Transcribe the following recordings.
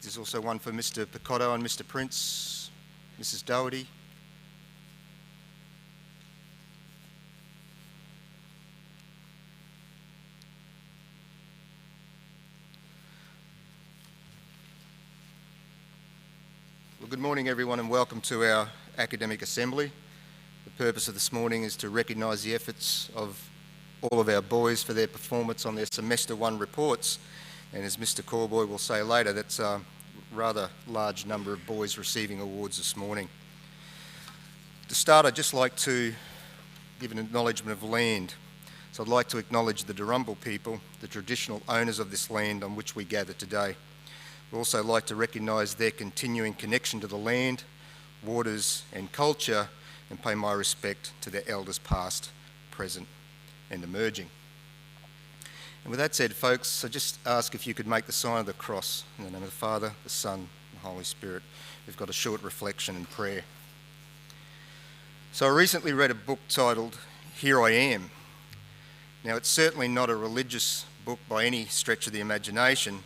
think there's also one for Mr. Picotto and Mr. Prince, Mrs. Doherty. Well, good morning everyone and welcome to our academic assembly. The purpose of this morning is to recognise the efforts of all of our boys for their performance on their semester one reports. And as Mr. Corboy will say later, that's a rather large number of boys receiving awards this morning. To start, I'd just like to give an acknowledgement of land. So I'd like to acknowledge the Drumline people, the traditional owners of this land on which we gather today. We'd also like to recognise their continuing connection to the land, waters and culture, and pay my respect to their elders past, present and emerging. And with that said, folks, I just ask if you could make the sign of the cross in the name of the Father, the Son, and the Holy Spirit. We've got a short reflection and prayer. So I recently read a book titled Here I Am. Now, it's certainly not a religious book by any stretch of the imagination,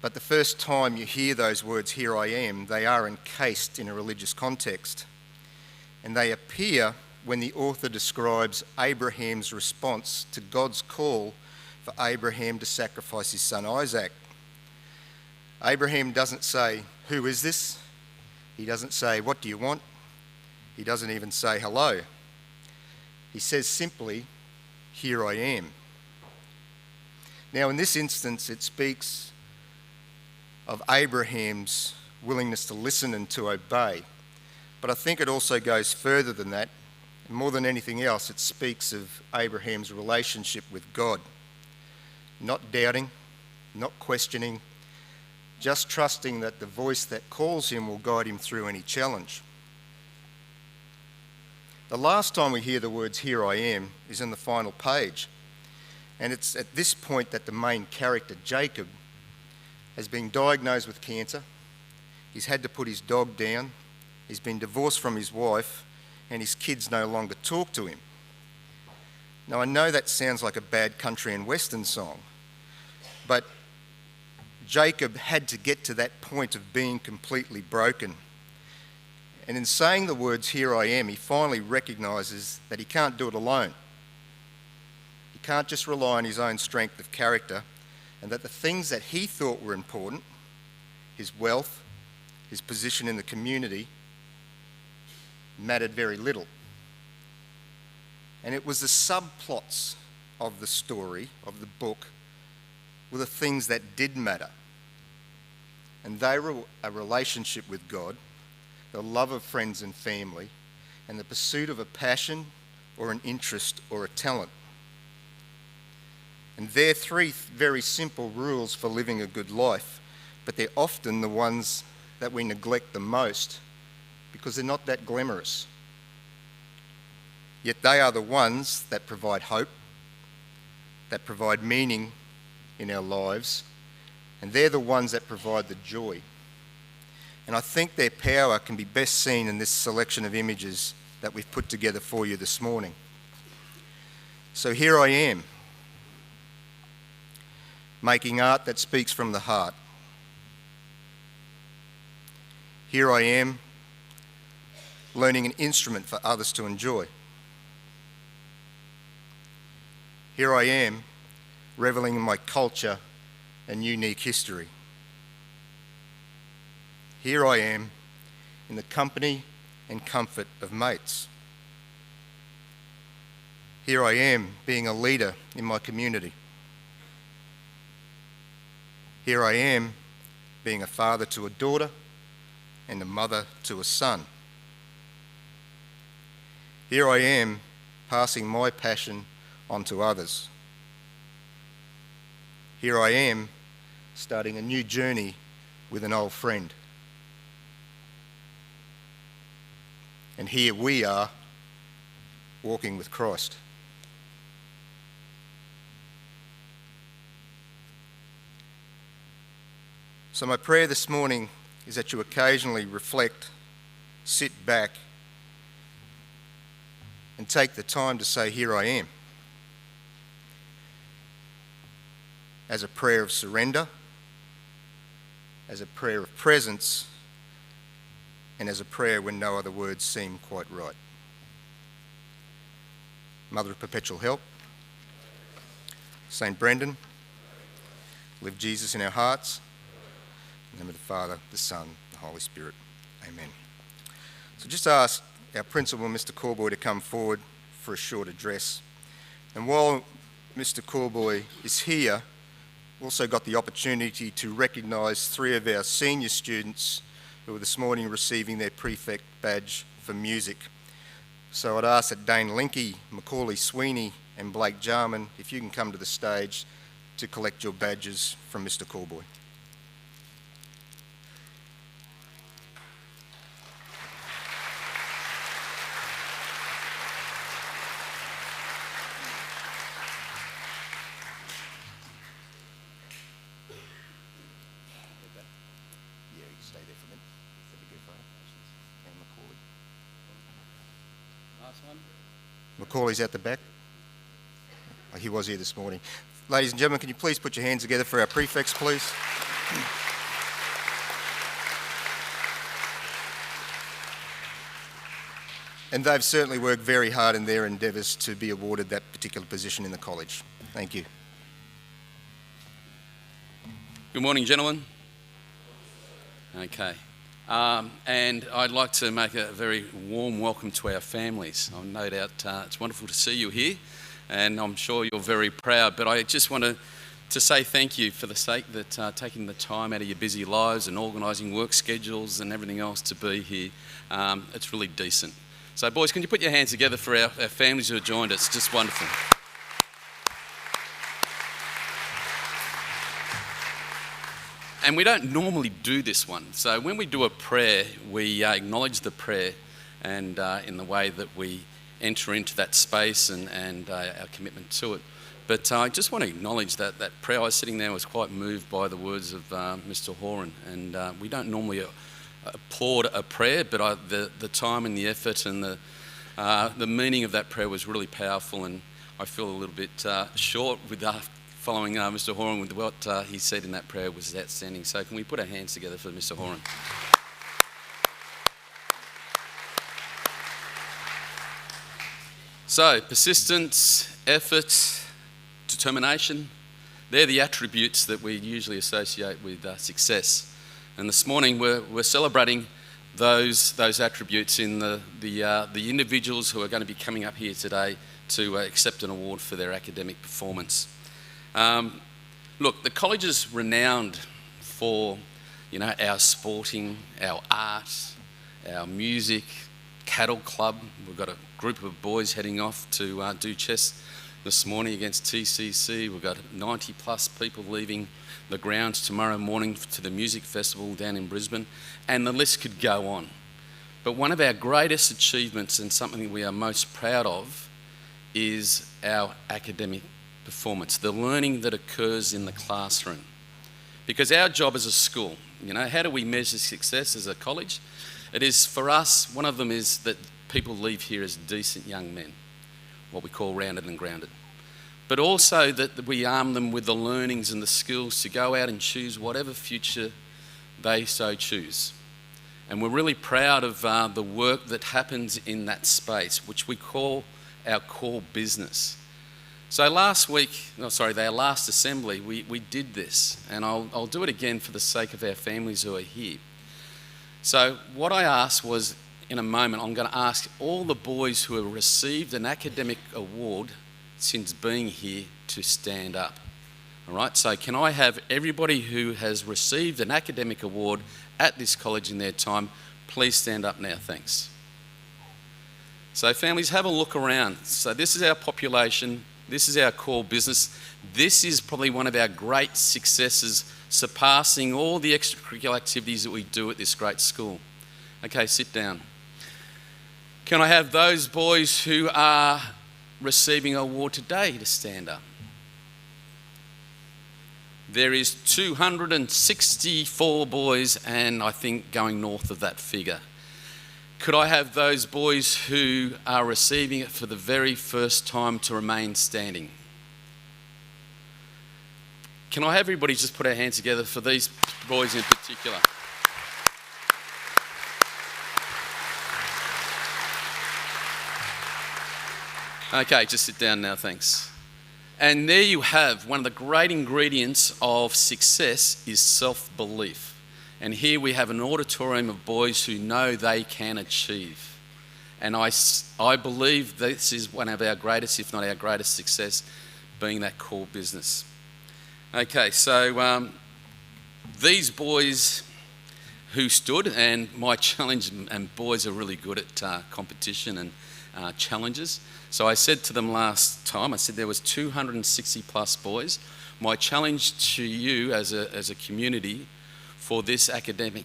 but the first time you hear those words, here I am, they are encased in a religious context. And they appear when the author describes Abraham's response to God's call for Abraham to sacrifice his son Isaac. Abraham doesn't say, "Who is this?" He doesn't say, "What do you want?" He doesn't even say hello. He says simply, "Here I am." Now, in this instance, it speaks of Abraham's willingness to listen and to obey. But I think it also goes further than that. More than anything else, it speaks of Abraham's relationship with God. Not doubting, not questioning, just trusting that the voice that calls him will guide him through any challenge. The last time we hear the words, "Here I am," is in the final page. And it's at this point that the main character, Jacob, has been diagnosed with cancer. He's had to put his dog down. He's been divorced from his wife, and his kids no longer talk to him. Now, I know that sounds like a bad country and western song, but Jacob had to get to that point of being completely broken. And in saying the words, "Here I am," he finally recognises that he can't do it alone. He can't just rely on his own strength of character, and that the things that he thought were important, his wealth, his position in the community, mattered very little. And it was the subplots of the story, of the book, were the things that did matter. And they were a relationship with God, the love of friends and family, and the pursuit of a passion or an interest or a talent. And they're three very simple rules for living a good life, but they're often the ones that we neglect the most because they're not that glamorous. Yet they are the ones that provide hope, that provide meaning in our lives, and they're the ones that provide the joy. And I think their power can be best seen in this selection of images that we've put together for you this morning. So here I am, making art that speaks from the heart. Here I am, learning an instrument for others to enjoy. Here I am, reveling in my culture and unique history. Here I am, in the company and comfort of mates. Here I am, being a leader in my community. Here I am, being a father to a daughter and a mother to a son. Here I am, passing my passion on to others. Here I am, starting a new journey with an old friend. And here we are, walking with Christ. So my prayer this morning is that you occasionally reflect, sit back, and take the time to say, "Here I am," as a prayer of surrender, as a prayer of presence, and as a prayer when no other words seem quite right. Mother of Perpetual Help, St. Brendan, live Jesus in our hearts. In the name of the Father, the Son, the Holy Spirit. Amen. So just ask our principal, Mr. Corboy, to come forward for a short address. And while Mr. Corboy is here, we've also got the opportunity to recognise 3 of our senior students who are this morning receiving their prefect badge for music. So I'd ask that Dane Linky, Macaulay Sweeney and Blake Jarman, if you can come to the stage to collect your badges from Mr. Corboy. Macaulay's at the back. Oh, he was here this morning. Ladies and gentlemen, can you please put your hands together for our prefects, please? And they've certainly worked very hard in their endeavours to be awarded that particular position in the college. Thank you. Good morning, gentlemen. Okay. And I'd like to make a very warm welcome to our families. No doubt it's wonderful to see you here, and I'm sure you're very proud. But I just want to say thank you for the sake that taking the time out of your busy lives and organising work schedules and everything else to be here. It's really decent. So, boys, can you put your hands together for our families who have joined us? Just wonderful. And we don't normally do this one. So when we do a prayer, we acknowledge the prayer and in the way that we enter into that space and our commitment to it. But I just want to acknowledge that prayer. I was sitting there, was quite moved by the words of Mr. Horan. And we don't normally applaud a prayer, but the time and the effort and the meaning of that prayer was really powerful. And I feel a little bit short with following Mr. Horan with what he said in that prayer was outstanding. So can we put our hands together for Mr. Horan? So persistence, effort, determination, they're the attributes that we usually associate with success. And this morning we're celebrating those attributes in the individuals who are going to be coming up here today to accept an award for their academic performance. Look, the college is renowned for, our sporting, our art, our music, cattle club. We've got a group of boys heading off to do chess this morning against TCC. We've got 90 plus people leaving the grounds tomorrow morning to the music festival down in Brisbane, and the list could go on. But one of our greatest achievements and something we are most proud of is our academic performance, the learning that occurs in the classroom. Because our job as a school, how do we measure success as a college? It is, for us, one of them is that people leave here as decent young men, what we call rounded and grounded. But also that we arm them with the learnings and the skills to go out and choose whatever future they so choose. And we're really proud of the work that happens in that space, which we call our core business. So our last assembly, we did this, and I'll do it again for the sake of our families who are here. So what I asked was, in a moment, I'm going to ask all the boys who have received an academic award since being here to stand up. All right, so can I have everybody who has received an academic award at this college in their time, please stand up now, thanks. So families, have a look around. So this is our population. This is our core business. This is probably one of our great successes, surpassing all the extracurricular activities that we do at this great school. Okay, sit down. Can I have those boys who are receiving an award today to stand up? There is 264 boys, and I think going north of that figure. Could I have those boys who are receiving it for the very first time to remain standing? Can I have everybody just put our hands together for these boys in particular. Okay, just sit down now, thanks. And there you have one of the great ingredients of success is self-belief. And here we have an auditorium of boys who know they can achieve. And I believe this is one of our greatest, if not our greatest success, being that core business. Okay, so these boys who stood, and my challenge, and boys are really good at competition and challenges. So I said to them last time, I said there was 260 plus boys. My challenge to you as a community for this academic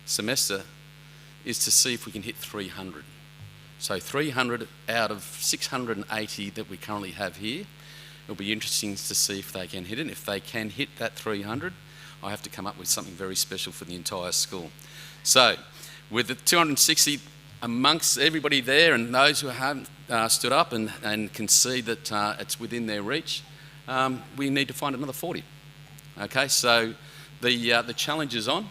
semester is to see if we can hit 300. So 300 out of 680 that we currently have here. It'll be interesting to see if they can hit it. If they can hit that 300, I have to come up with something very special for the entire school. So with the 260 amongst everybody there and those who haven't stood up and can see that it's within their reach, we need to find another 40. Okay, so the challenge is on,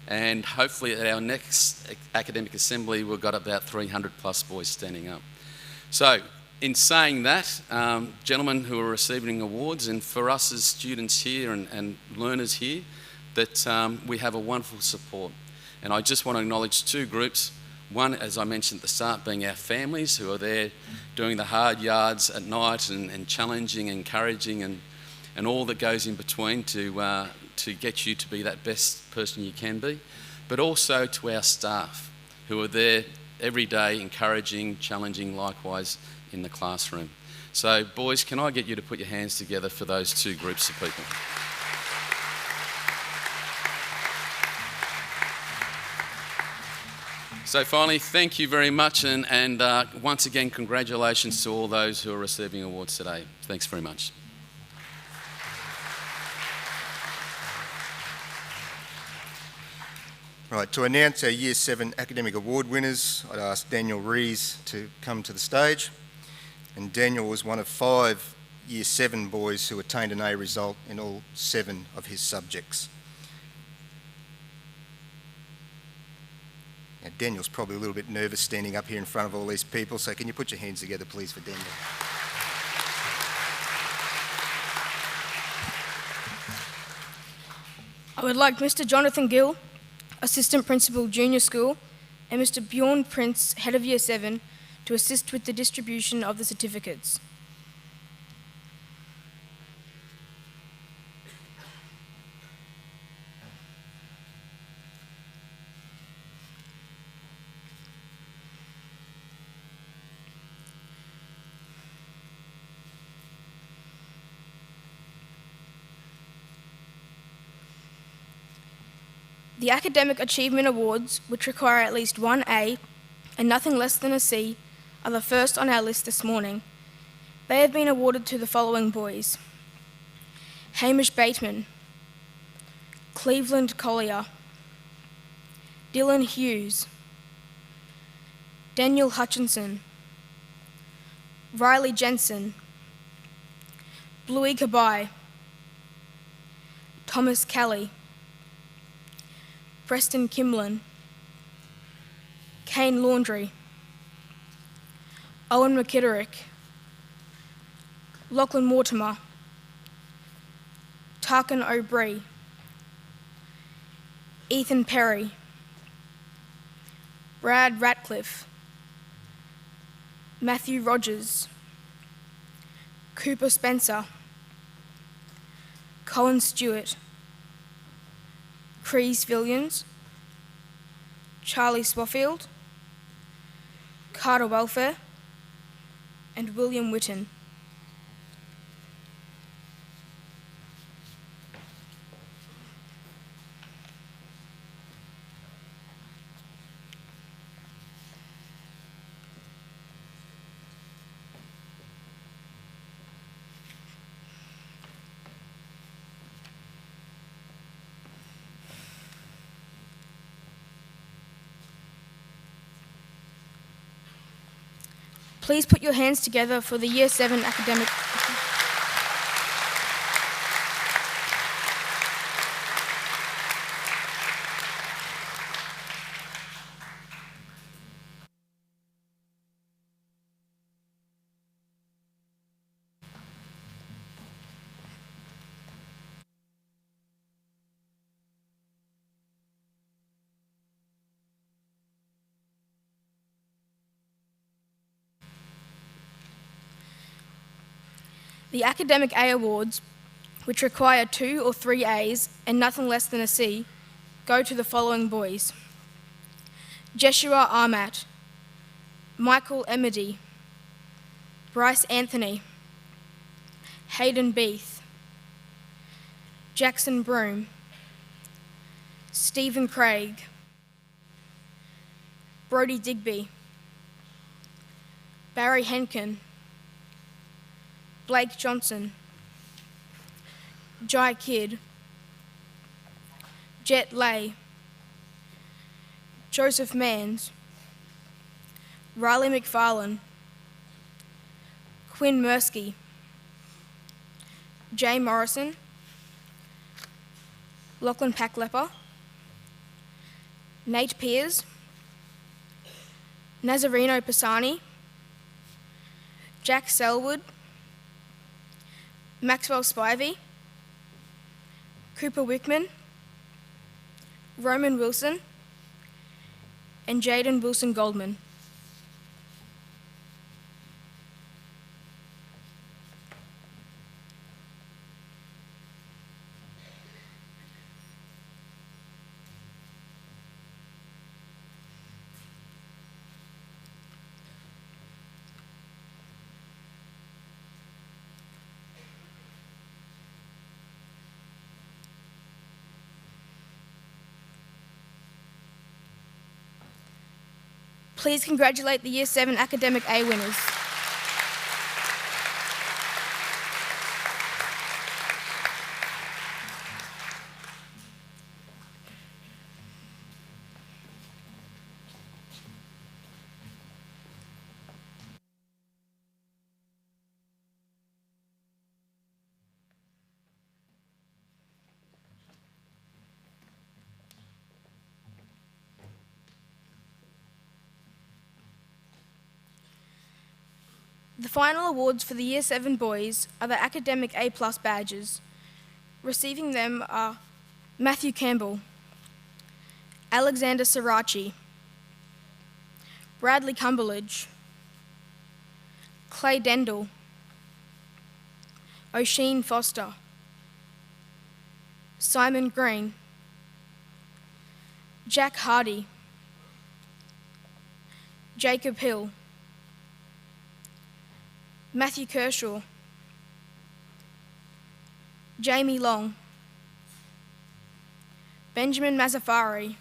and hopefully at our next academic assembly we've got about 300 plus boys standing up. So in saying that, gentlemen who are receiving awards, and for us as students here and learners here, that we have a wonderful support. And I just want to acknowledge two groups. One, as I mentioned at the start, being our families who are there doing the hard yards at night and challenging, encouraging and all that goes in between to get you to be that best person you can be. But also to our staff who are there every day encouraging, challenging likewise in the classroom. So boys, can I get you to put your hands together for those two groups of people? So finally, thank you very much, and once again, congratulations to all those who are receiving awards today. Thanks very much. Right, to announce our Year 7 academic award winners, I'd ask Daniel Rees to come to the stage. And Daniel was one of 5 Year 7 boys who attained an A result in all 7 of his subjects. Now, Daniel's probably a little bit nervous standing up here in front of all these people, so can you put your hands together, please, for Daniel? I would like Mr. Jonathan Gill, Assistant Principal, Junior School, and Mr. Bjorn Prince, Head of Year 7, to assist with the distribution of the certificates. The Academic Achievement Awards, which require at least one A and nothing less than a C, are the first on our list this morning. They have been awarded to the following boys: Hamish Bateman, Cleveland Collier, Dylan Hughes, Daniel Hutchinson, Riley Jensen, Bluey Kabai, Thomas Kelly, Preston Kimlin, Kane Laundry, Owen McKitterick, Lachlan Mortimer, Tarkin O'Bree, Ethan Perry, Brad Ratcliffe, Matthew Rogers, Cooper Spencer, Colin Stewart, Crees Villians, Charlie Swaffield, Carter Welfare, and William Witten. Please put your hands together for the Year 7 academic. The Academic A Awards, which require 2 or 3 A's and nothing less than a C, go to the following boys: Jeshua Armat, Michael Emedy, Bryce Anthony, Hayden Beath, Jackson Broom, Stephen Craig, Brody Digby, Barry Henkin, Blake Johnson, Jai Kidd, Jet Lay, Joseph Manns, Riley McFarlane, Quinn Mursky, Jay Morrison, Lachlan Packlepper, Nate Pears, Nazareno Pisani, Jack Selwood, Maxwell Spivey, Cooper Wickman, Roman Wilson, and Jaden Wilson Goldman. Please congratulate the Year 7 Academic A winners. The final awards for the Year 7 boys are the Academic A+ badges. Receiving them are Matthew Campbell, Alexander Sirachi, Bradley Cumberledge, Clay Dendell, O'Sheen Foster, Simon Green, Jack Hardy, Jacob Hill, Matthew Kershaw, Jamie Long, Benjamin Mazzafari,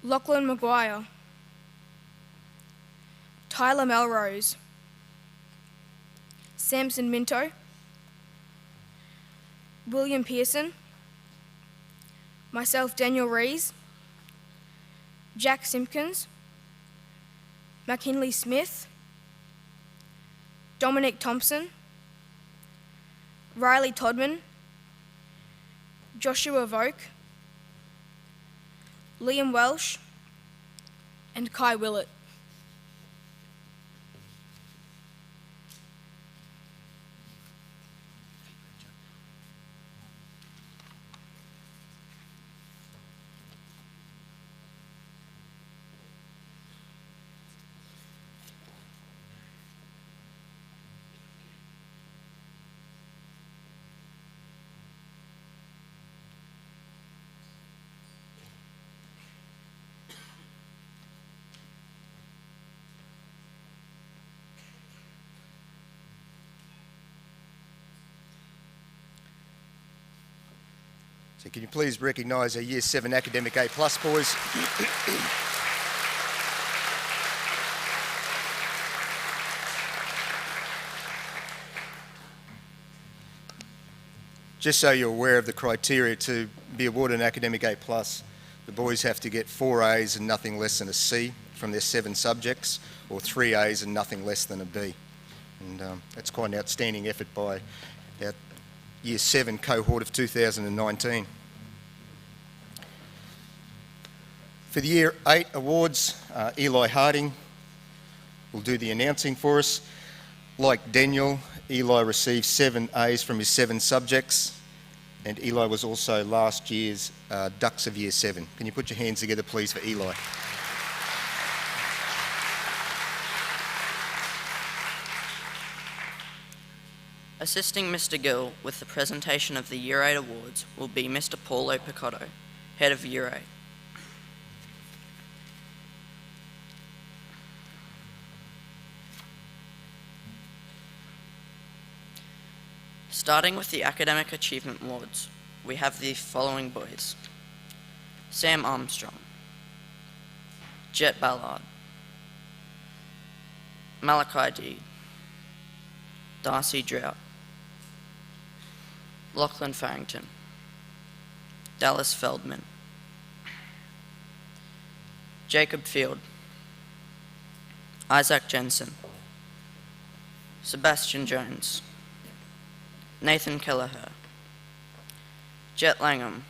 Lachlan Maguire, Tyler Melrose, Samson Minto, William Pearson, myself Daniel Rees, Jack Simpkins, McKinley Smith, Dominic Thompson, Riley Todman, Joshua Voke, Liam Welsh, and Kai Willett. So can you please recognise our Year 7 Academic A+ boys? Just so you're aware of the criteria to be awarded an Academic A+, the boys have to get 4 A's and nothing less than a C from their 7 subjects, or 3 A's and nothing less than a B. And that's quite an outstanding effort by our Year 7 cohort of 2019. For the Year 8 awards, Eli Harding will do the announcing for us. Like Daniel, Eli received 7 A's from his 7 subjects, and Eli was also last year's Dux of Year 7. Can you put your hands together, please, for Eli? Assisting Mr. Gill with the presentation of the Year 8 awards will be Mr. Paulo Picotto, Head of Year 8. Starting with the Academic Achievement Awards, we have the following boys: Sam Armstrong, Jet Ballard, Malachi Deed, Darcy Drought, Lachlan Farrington, Dallas Feldman, Jacob Field, Isaac Jensen, Sebastian Jones, Nathan Kelleher, Jet Langham,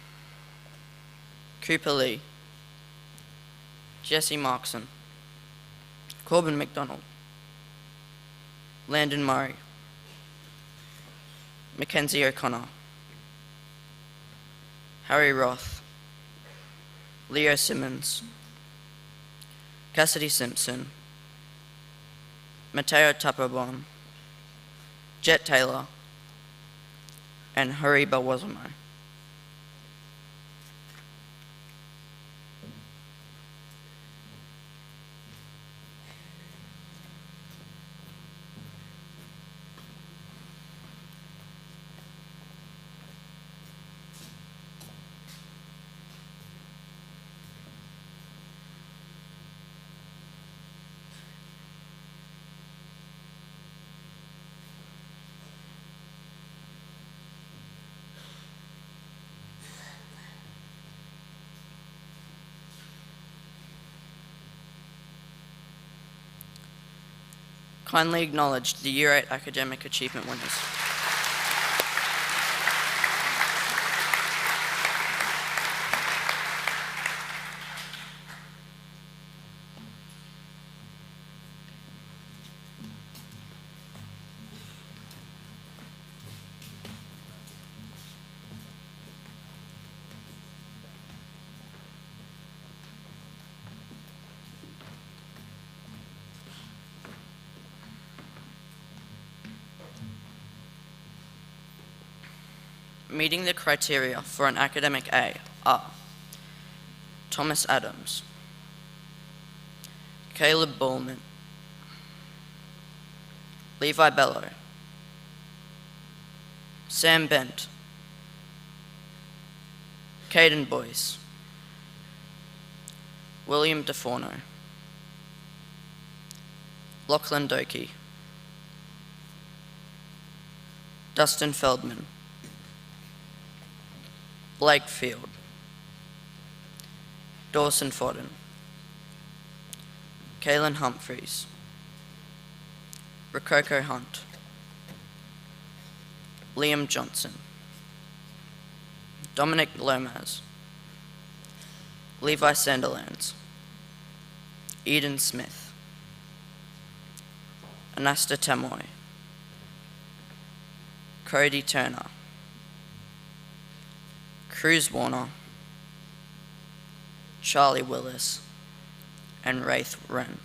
Cooper Lee, Jesse Markson, Corbin McDonald, Landon Murray, Mackenzie O'Connor, Harry Roth, Leo Simmons, Cassidy Simpson, Matteo Tapobon, Jet Taylor, and Hari Bawazamo. Kindly acknowledge the Year 8 academic achievement winners. Meeting the criteria for an academic A are Thomas Adams, Caleb Ballman, Levi Bello, Sam Bent, Caden Boyce, William DeForno, Lachlan Doki, Dustin Feldman, Blake Field, Dawson Fodden, Kaylin Humphreys, Rococo Hunt, Liam Johnson, Dominic Lomas, Levi Sanderlands, Eden Smith, Anasta Tamoy, Cody Turner, Cruz Warner, Charlie Willis, and Wraith Wren.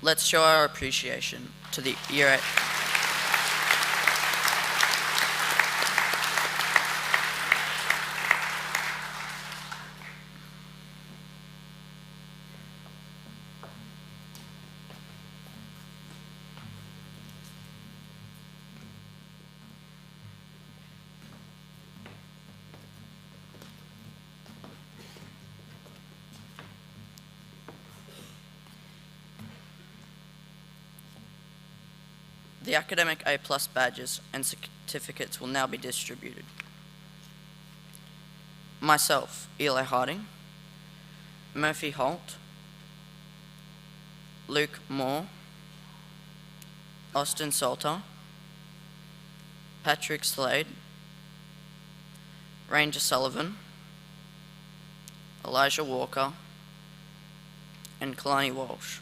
Let's show our appreciation to the Year 8. The academic A+ badges and certificates will now be distributed. Myself, Eli Harding, Murphy Holt, Luke Moore, Austin Salter, Patrick Slade, Ranger Sullivan, Elijah Walker, and Kalani Walsh.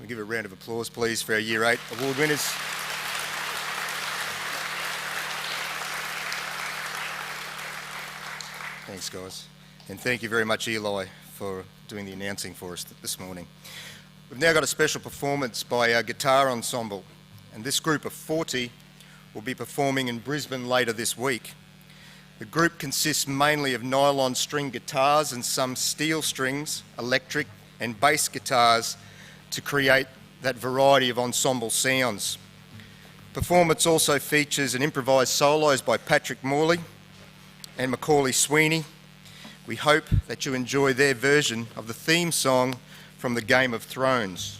Can we give a round of applause, please, for our Year 8 award winners? Thanks, guys. And thank you very much, Eli, for doing the announcing for us this morning. We've now got a special performance by our guitar ensemble, and this group of 40 will be performing in Brisbane later this week. The group consists mainly of nylon string guitars and some steel strings, electric and bass guitars to create that variety of ensemble sounds. Performance also features an improvised solos by Patrick Morley and Macaulay Sweeney. We hope that you enjoy their version of the theme song from the Game of Thrones.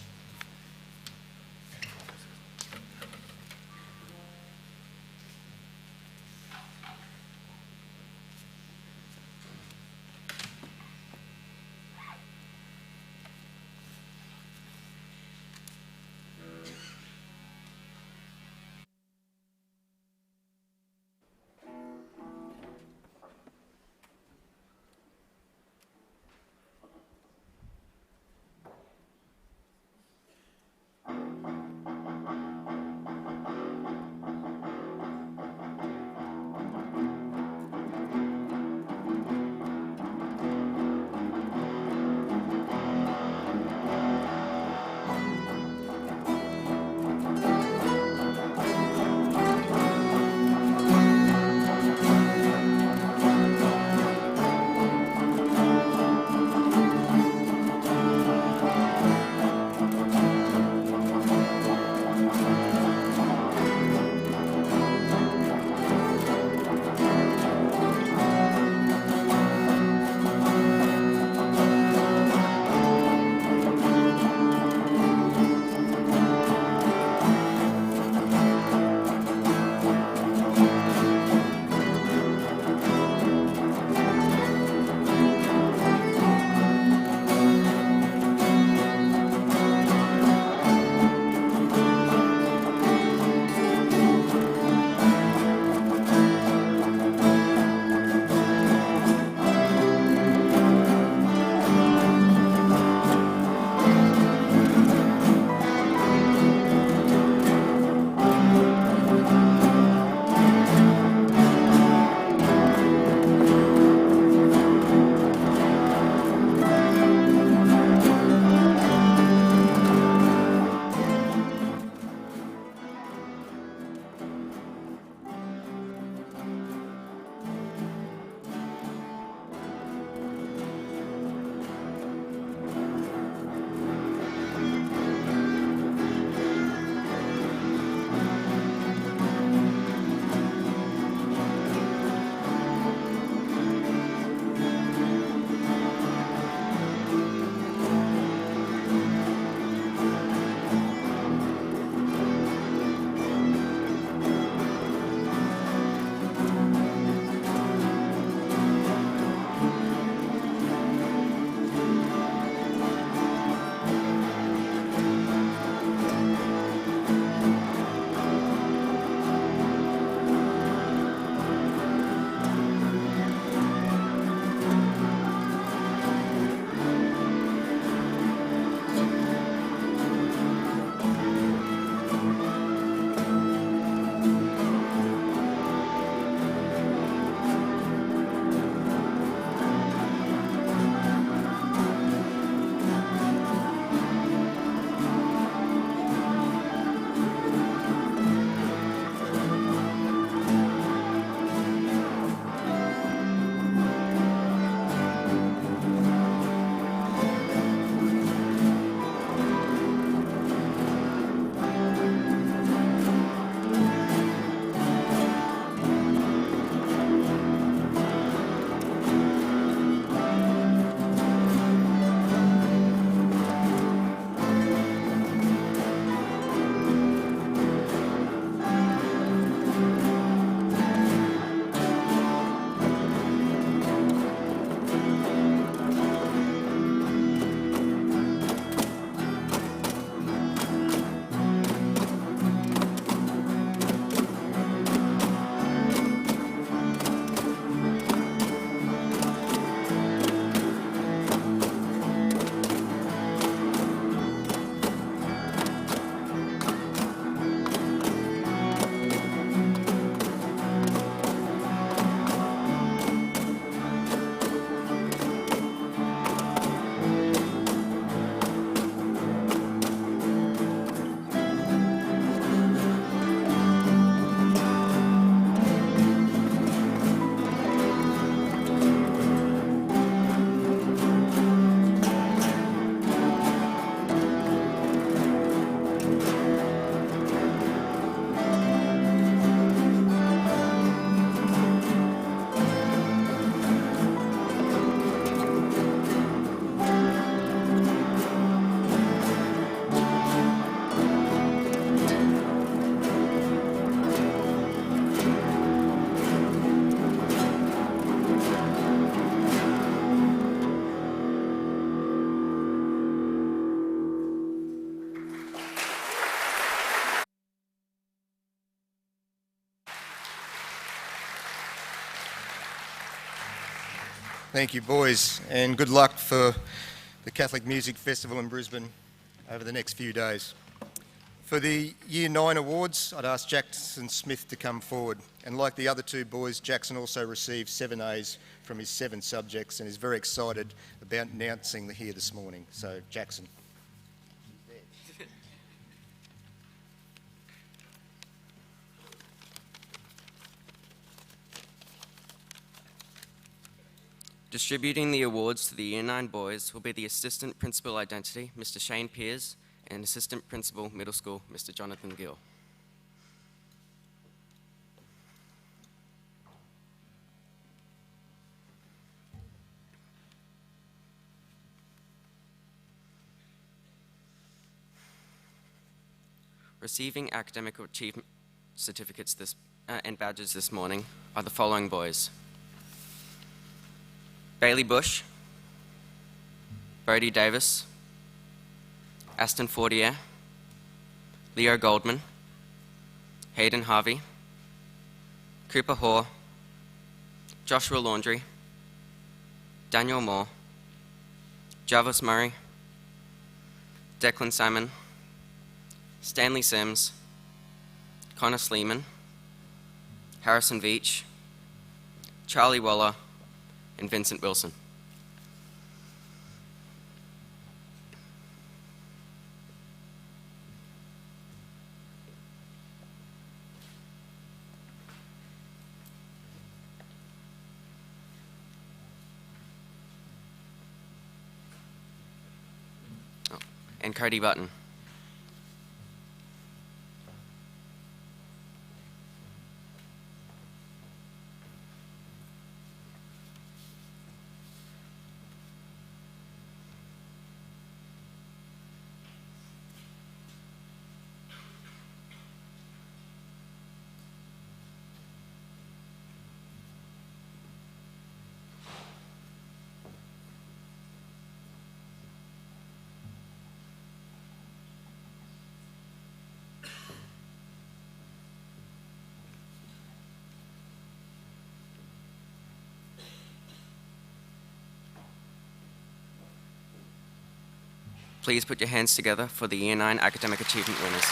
Thank you, boys, and good luck for the Catholic Music Festival in Brisbane over the next few days. For the Year 9 awards, I'd ask Jackson Smith to come forward. And like the other two boys, Jackson also received 7 A's from his 7 subjects and is very excited about announcing here this morning. So, Jackson. Distributing the awards to the Year 9 boys will be the Assistant Principal Identity, Mr. Shane Pears, and Assistant Principal Middle School, Mr. Jonathan Gill. Receiving academic achievement certificates and badges this morning are the following boys: Bailey Bush, Bodie Davis, Aston Fortier, Leo Goldman, Hayden Harvey, Cooper Hoare, Joshua Laundrie, Daniel Moore, Jarvis Murray, Declan Salmon, Stanley Sims, Connor Sleeman, Harrison Veach, Charlie Waller, and Vincent Wilson. And Cody Button. Please put your hands together for the Year 9 Academic Achievement winners.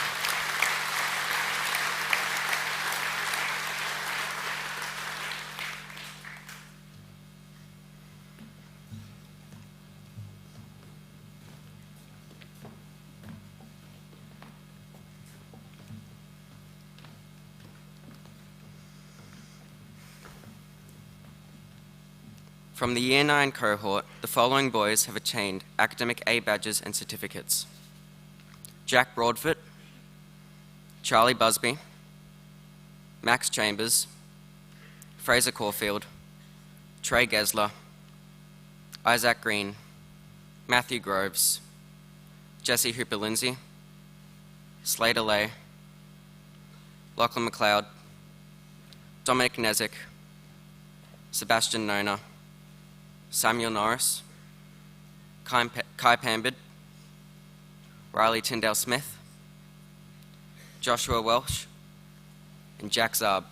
From the Year 9 cohort, the following boys have attained academic A badges and certificates: Jack Broadfoot, Charlie Busby, Max Chambers, Fraser Caulfield, Trey Gesler, Isaac Green, Matthew Groves, Jesse Hooper-Lindsay, Slater Lay, Lachlan McLeod, Dominic Nezik, Sebastian Nona, Samuel Norris, Kai Pambid, Riley Tyndale Smith, Joshua Welsh, and Jack Zarb.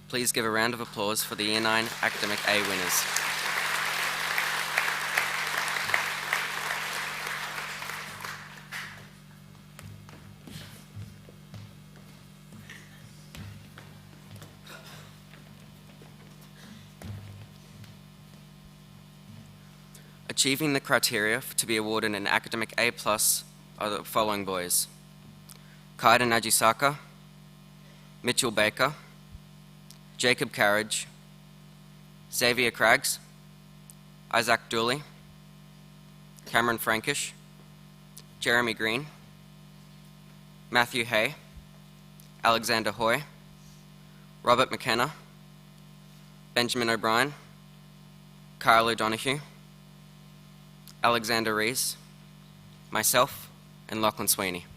Please give a round of applause for the Year 9 Academic A winners. Achieving the criteria to be awarded an academic A+ are the following boys: Kaida Najisaka, Mitchell Baker, Jacob Carriage, Xavier Craggs, Isaac Dooley, Cameron Frankish, Jeremy Green, Matthew Hay, Alexander Hoy, Robert McKenna, Benjamin O'Brien, Kyle O'Donoghue, Alexander Rees, myself, and Lachlan Sweeney.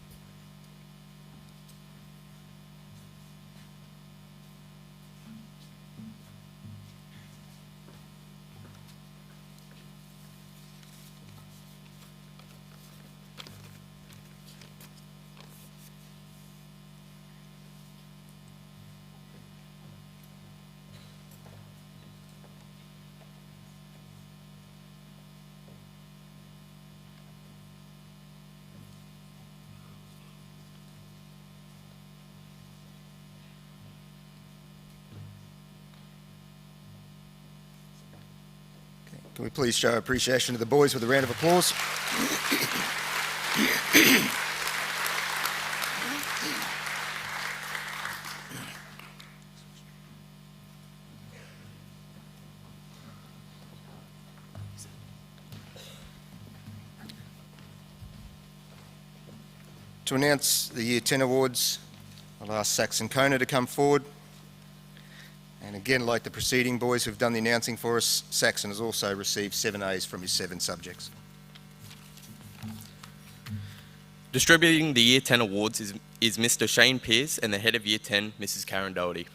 Can we please show appreciation to the boys with a round of applause? To announce the Year 10 awards, I'll ask Saxon Kona to come forward. And again, like the preceding boys who've done the announcing for us, Saxon has also received 7 A's from his 7 subjects. Distributing the Year 10 awards is Mr. Shane Pearce and the head of Year 10, Mrs. Karen Doherty.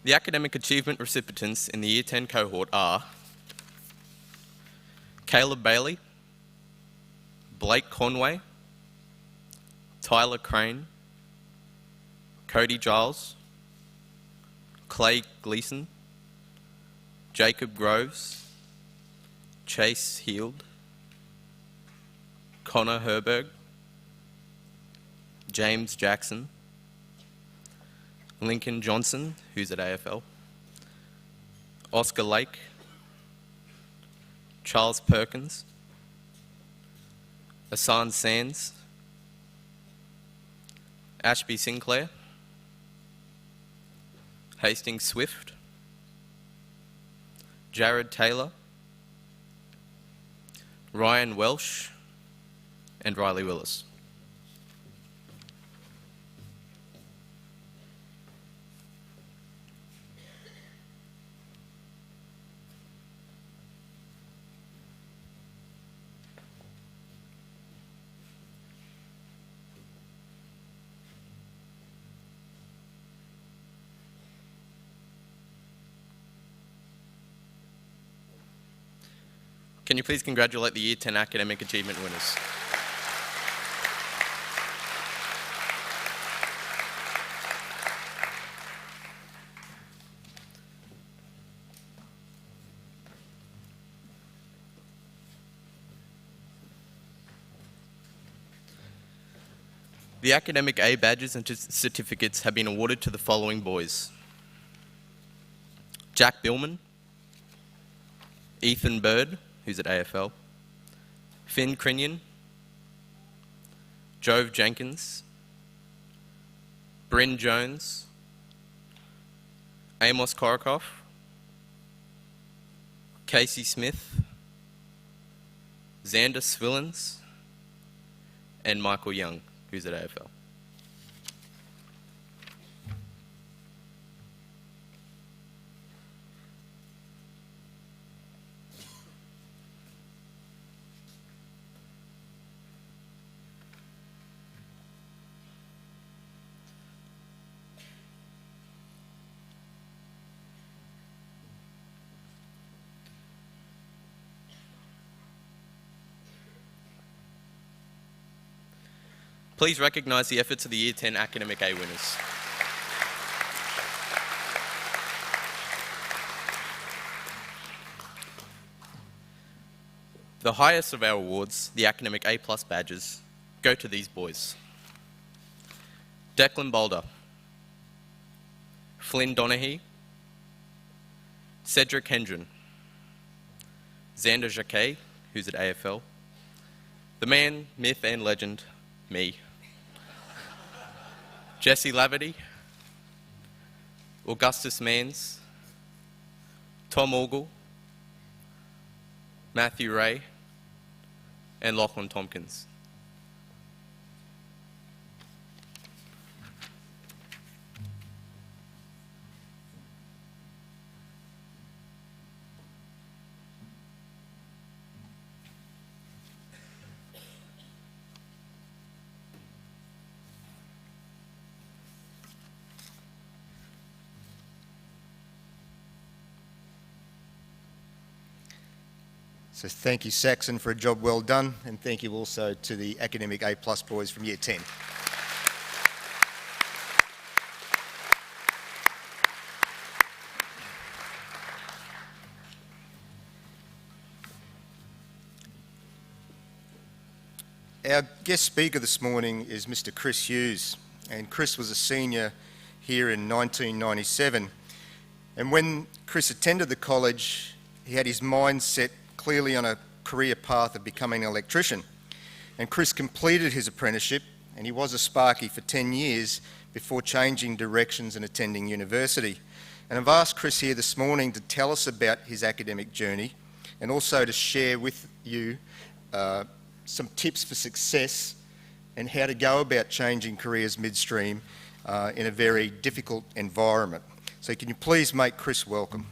The academic achievement recipients in the Year 10 cohort are Caleb Bailey, Blake Conway, Tyler Crane, Cody Giles, Clay Gleason, Jacob Groves, Chase Heald, Connor Herberg, James Jackson, Lincoln Johnson, who's at AFL, Oscar Lake, Charles Perkins, Asan Sands, Ashby Sinclair, Hastings Swift, Jared Taylor, Ryan Welsh, and Riley Willis. Can you please congratulate the Year 10 academic achievement winners? The academic A badges and certificates have been awarded to the following boys: Jack Billman, Ethan Bird, who's at AFL, Finn Crinion, Jove Jenkins, Bryn Jones, Amos Korokoff, Casey Smith, Xander Swillens, and Michael Young, who's at AFL. Please recognise the efforts of the Year 10 academic A winners. The highest of our awards, the academic A+ badges, go to these boys. Declan Boulder, Flynn Donaghy, Cedric Hendren, Xander Jacquet, who's at AFL, the man, myth and legend, me, Jesse Laverty, Augustus Mans, Tom Ogle, Matthew Ray, and Lachlan Tompkins. So thank you, Saxon, for a job well done, and thank you also to the academic A+ boys from Year 10. Our guest speaker this morning is Mr. Chris Hughes, and Chris was a senior here in 1997. And when Chris attended the college, he had his mind set clearly on a career path of becoming an electrician. And Chris completed his apprenticeship, and he was a Sparky for 10 years before changing directions and attending university. And I've asked Chris here this morning to tell us about his academic journey and also to share with you some tips for success and how to go about changing careers midstream in a very difficult environment. So can you please make Chris welcome?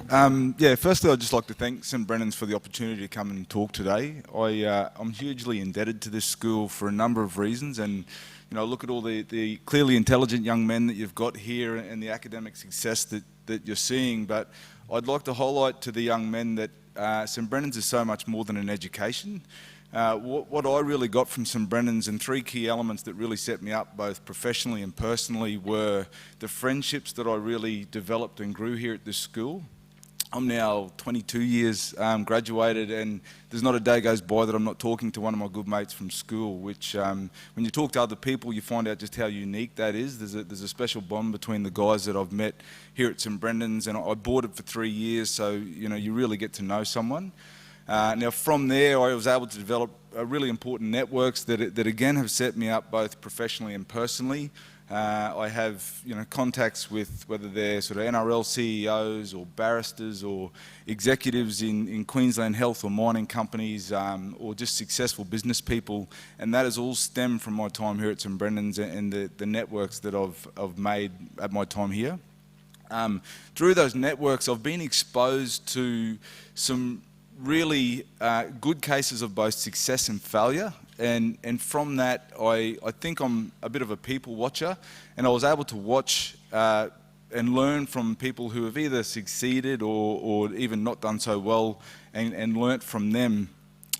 Firstly, I'd just like to thank St Brennan's for the opportunity to come and talk today. I'm hugely indebted to this school for a number of reasons, and look at all the clearly intelligent young men that you've got here and the academic success that you're seeing. But I'd like to highlight to the young men that St Brennan's is so much more than an education. What I really got from St Brennan's, and three key elements that really set me up both professionally and personally, were the friendships that I really developed and grew here at this school. I'm now 22 years graduated, and there's not a day goes by that I'm not talking to one of my good mates from school, which when you talk to other people, you find out just how unique that is. There's a special bond between the guys that I've met here at St Brendan's, and I boarded for 3 years, so you really get to know someone. Now from there, I was able to develop really important networks that again have set me up both professionally and personally. I have contacts with whether they're sort of NRL CEOs or barristers or executives in Queensland health or mining companies or just successful business people, and that has all stemmed from my time here at St Brendan's and the networks that I've made at my time here. Through those networks, I've been exposed to some really good cases of both success and failure. And from that, I think I'm a bit of a people watcher, and I was able to watch and learn from people who have either succeeded or even not done so well, and learnt from them.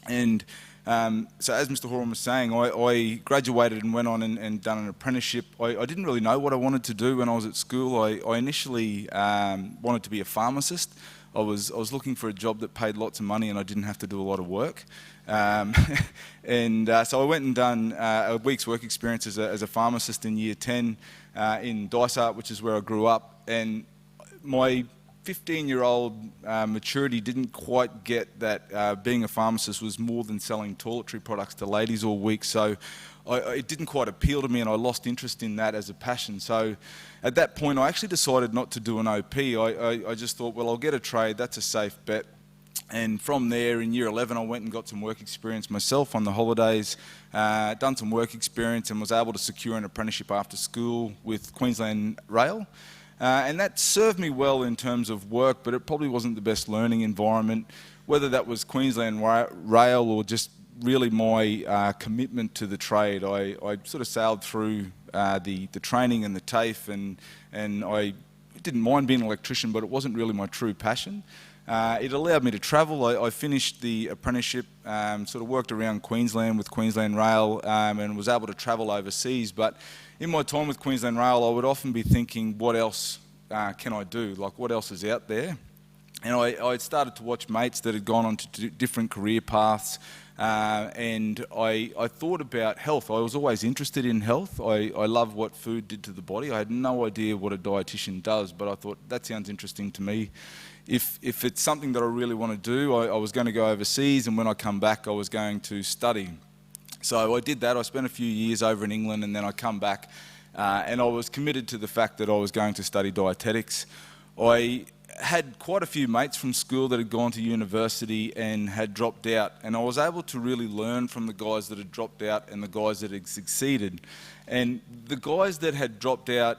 And so as Mr. Horan was saying, I graduated and went on and done an apprenticeship. I didn't really know what I wanted to do when I was at school. I initially wanted to be a pharmacist. I was looking for a job that paid lots of money and I didn't have to do a lot of work. So I went and done a week's work experience as a pharmacist in Year 10 in Dysart, which is where I grew up. And my 15-year-old maturity didn't quite get that being a pharmacist was more than selling toiletry products to ladies all week. So it didn't quite appeal to me, and I lost interest in that as a passion. So at that point, I actually decided not to do an OP. I just thought, well, I'll get a trade. That's a safe bet. And from there, in Year 11, I went and got some work experience myself on the holidays, done some work experience, and was able to secure an apprenticeship after school with Queensland Rail. And that served me well in terms of work, but it probably wasn't the best learning environment, whether that was Queensland Rail or just really my commitment to the trade. I sort of sailed through the training and the TAFE, and I didn't mind being an electrician, but it wasn't really my true passion. It allowed me to travel. I finished the apprenticeship, sort of worked around Queensland with Queensland Rail, and was able to travel overseas. But in my time with Queensland Rail, I would often be thinking, what else can I do? Like, what else is out there? And I started to watch mates that had gone on to different career paths, and I thought about health. I was always interested in health. I love what food did to the body. I had no idea what a dietitian does, but I thought, that sounds interesting to me. If it's something that I really want to do, I was going to go overseas, and when I come back, I was going to study. So I did that. I spent a few years over in England, and then I come back, and I was committed to the fact that I was going to study dietetics. I had quite a few mates from school that had gone to university and had dropped out, and I was able to really learn from the guys that had dropped out and the guys that had succeeded. And the guys that had dropped out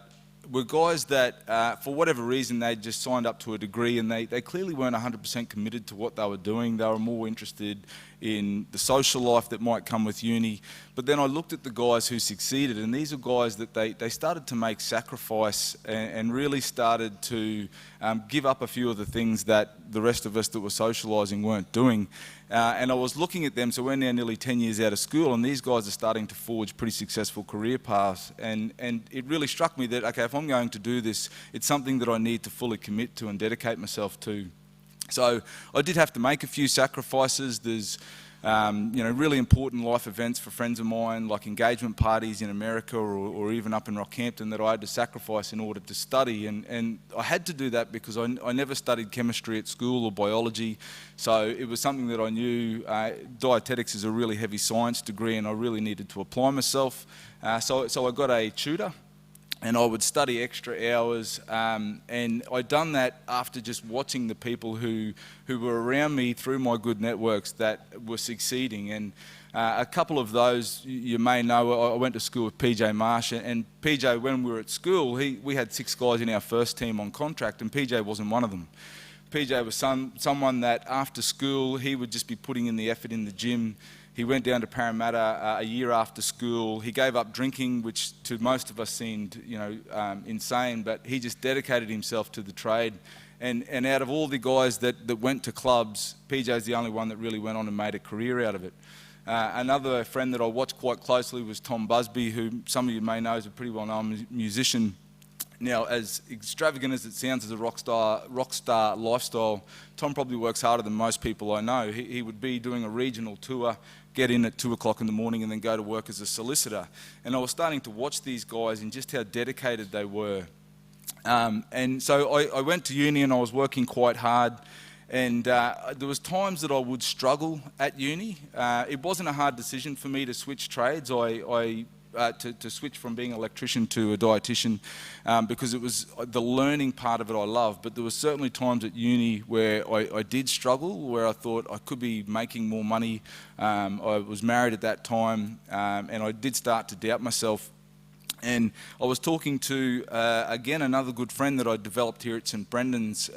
were guys that, for whatever reason, they just signed up to a degree, and they clearly weren't 100% committed to what they were doing. They were more interested in the social life that might come with uni. But then I looked at the guys who succeeded, and these are guys that they started to make sacrifice and really started to give up a few of the things that the rest of us that were socialising weren't doing. And I was looking at them, so we're now nearly 10 years out of school, and these guys are starting to forge pretty successful career paths. And it really struck me that, okay, if I'm going to do this, it's something that I need to fully commit to and dedicate myself to. So I did have to make a few sacrifices. There's really important life events for friends of mine, like engagement parties in America or even up in Rockhampton, that I had to sacrifice in order to study. And I had to do that because I never studied chemistry at school or biology. So it was something that I knew. Dietetics is a really heavy science degree, and I really needed to apply myself. So I got a tutor, and I would study extra hours, and I'd done that after just watching the people who were around me through my good networks that were succeeding. And a couple of those you may know, I went to school with PJ Marsh, and PJ, when we were at school, we had 6 guys in our first team on contract, and PJ wasn't one of them. PJ was someone that after school, he would just be putting in the effort in the gym. He went down to Parramatta a year after school. He gave up drinking, which to most of us seemed, insane, but he just dedicated himself to the trade. And out of all the guys that went to clubs, PJ's the only one that really went on and made a career out of it. Another friend that I watched quite closely was Tom Busby, who some of you may know is a pretty well-known musician. Now, as extravagant as it sounds as a rock star lifestyle, Tom probably works harder than most people I know. He would be doing a regional tour, get in at 2 o'clock in the morning, and then go to work as a solicitor. And I was starting to watch these guys and just how dedicated they were. And so I went to uni, and I was working quite hard. And there was times that I would struggle at uni. It wasn't a hard decision for me to switch trades. To switch from being an electrician to a dietitian, because it was the learning part of it I loved. But there were certainly times at uni where I did struggle, where I thought I could be making more money. I was married at that time, and I did start to doubt myself. And I was talking to, again, another good friend that I developed here at St Brendan's,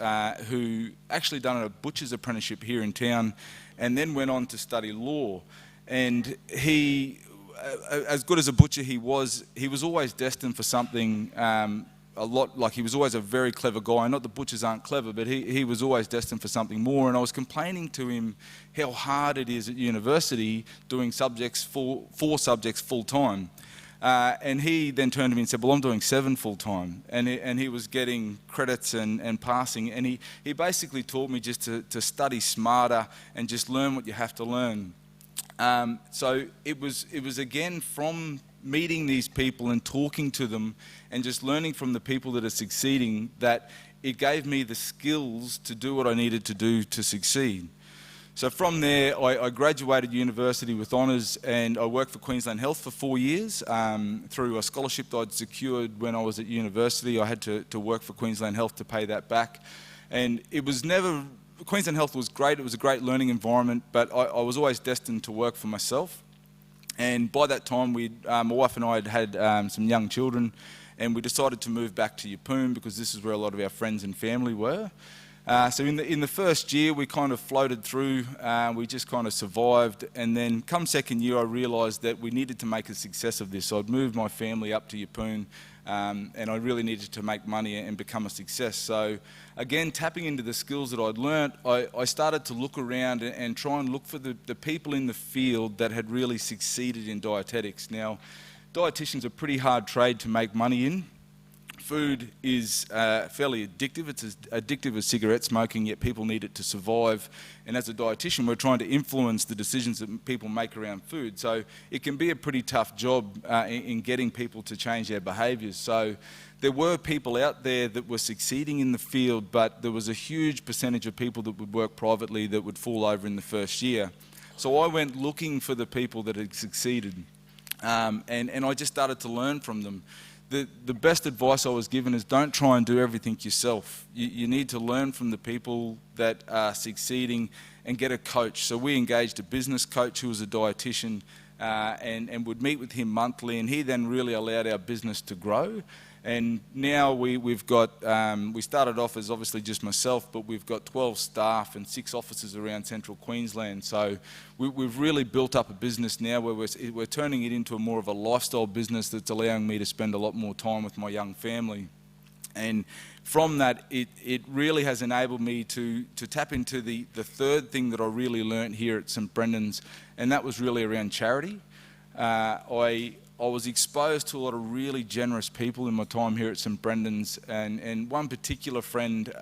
who actually done a butcher's apprenticeship here in town, and then went on to study law. And he, as good as a butcher he was always destined for something a lot, like he was always a very clever guy. Not that butchers aren't clever, but he was always destined for something more. And I was complaining to him how hard it is at university doing four subjects full time. And he then turned to me and said, well, I'm doing 7 full time. And he was getting credits and passing. And he basically taught me just to study smarter and just learn what you have to learn. So it was again from meeting these people and talking to them and just learning from the people that are succeeding that it gave me the skills to do what I needed to do to succeed. So from there, I graduated university with honours, and I worked for Queensland Health for 4 years through a scholarship that I'd secured when I was at university. I had to work for Queensland Health to pay that back. And it was never... Queensland Health was great. It was a great learning environment, but I was always destined to work for myself. And by that time, my wife and I had some young children, and we decided to move back to Yeppoon because this is where a lot of our friends and family were. So in the first year, we kind of floated through. We just kind of survived. And then come second year, I realised that we needed to make a success of this. So I'd moved my family up to Yeppoon, and I really needed to make money and become a success. So again, tapping into the skills that I'd learnt, I started to look around and try and look for the people in the field that had really succeeded in dietetics. Now, dietitian's a pretty hard trade to make money in. food is fairly addictive. It's as addictive as cigarette smoking, yet people need it to survive. And as a dietitian, we're trying to influence the decisions that people make around food. So it can be a pretty tough job in getting people to change their behaviours. So there were people out there that were succeeding in the field, but there was a huge percentage of people that would work privately that would fall over in the first year. So I went looking for the people that had succeeded, and I just started to learn from them. The best advice I was given is don't try and do everything yourself. You need to learn from the people that are succeeding and get a coach. So we engaged a business coach who was a dietitian and would meet with him monthly, and he then really allowed our business to grow. And now we've got, we started off as obviously just myself, but we've got 12 staff and 6 offices around central Queensland. So we've really built up a business now where we're turning it into more of a lifestyle business that's allowing me to spend a lot more time with my young family. And from that, it really has enabled me to tap into the third thing that I really learnt here at St Brendan's, and that was really around charity. I was exposed to a lot of really generous people in my time here at St Brendan's, and one particular friend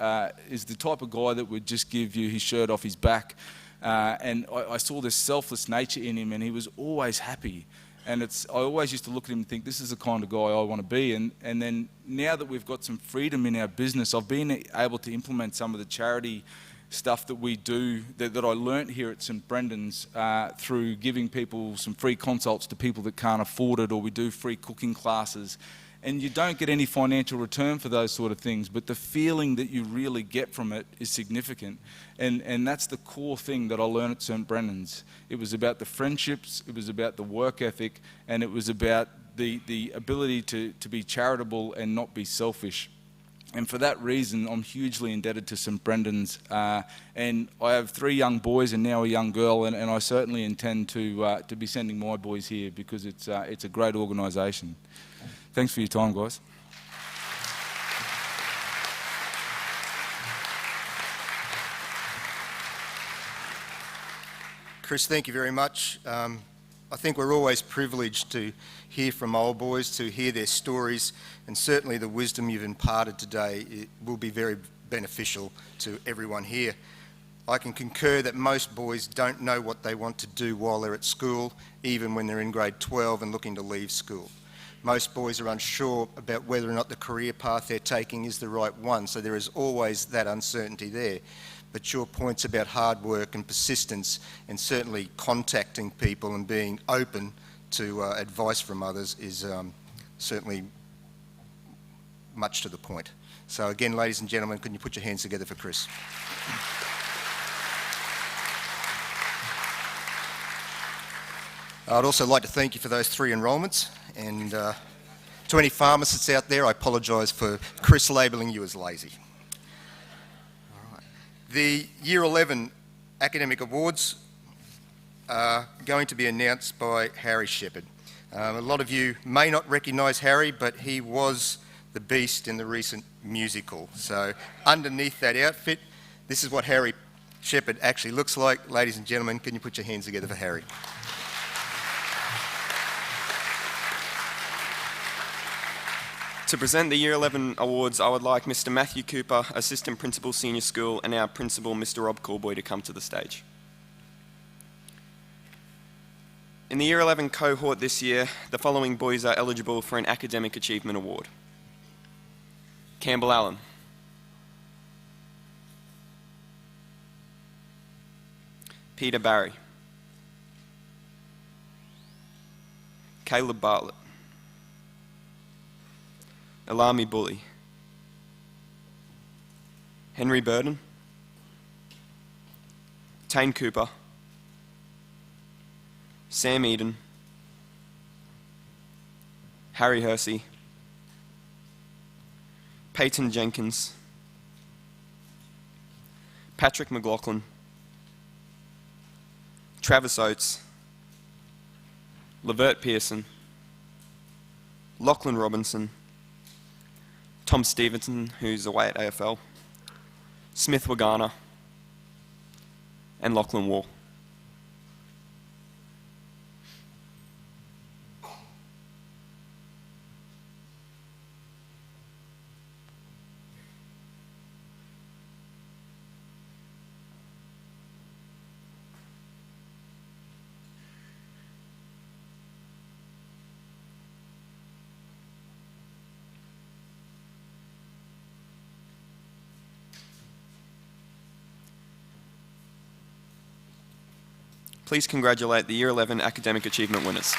is the type of guy that would just give you his shirt off his back, and I saw this selfless nature in him, and he was always happy. And I always used to look at him and think, this is the kind of guy I want to be. And then now that we've got some freedom in our business, I've been able to implement some of the charity stuff that we do, that I learnt here at St Brendan's through giving people some free consults to people that can't afford it, or we do free cooking classes. And you don't get any financial return for those sort of things, but the feeling that you really get from it is significant. And that's the core thing that I learned at St Brendan's. It was about the friendships, it was about the work ethic, and it was about the ability to be charitable and not be selfish. And for that reason, I'm hugely indebted to St Brendan's. And I have 3 young boys and now a young girl, and I certainly intend to be sending my boys here because it's a great organisation. Thanks for your time, guys. Chris, thank you very much. I think we're always privileged to hear from old boys, to hear their stories, and certainly the wisdom you've imparted today, it will be very beneficial to everyone here. I can concur that most boys don't know what they want to do while they're at school, even when they're in grade 12 and looking to leave school. Most boys are unsure about whether or not the career path they're taking is the right one, so there is always that uncertainty there. But your points about hard work and persistence, and certainly contacting people and being open to advice from others, is certainly much to the point. So again, ladies and gentlemen, can you put your hands together for Chris? I'd also like to thank you for those 3 enrolments, and to any pharmacists out there, I apologise for Chris labelling you as lazy. All right. The Year 11 academic awards are going to be announced by Harry Shepherd. A lot of you may not recognise Harry, but he was the Beast in the recent musical. So underneath that outfit, this is what Harry Shepherd actually looks like. Ladies and gentlemen, can you put your hands together for Harry? To present the Year 11 awards, I would like Mr. Matthew Cooper, Assistant Principal Senior School, and our Principal, Mr. Rob Corboy, to come to the stage. In the Year 11 cohort this year, the following boys are eligible for an Academic Achievement Award. Campbell Allen. Peter Barry. Caleb Bartlett. Alami Bully. Henry Burden. Tane Cooper. Sam Eden. Harry Hersey. Peyton Jenkins. Patrick McLaughlin. Travis Oates. Levert Pearson. Lachlan Robinson. Tom Stevenson, who's away at AFL, Smith Wagana, and Lachlan Wall. Please congratulate the Year 11 academic achievement winners.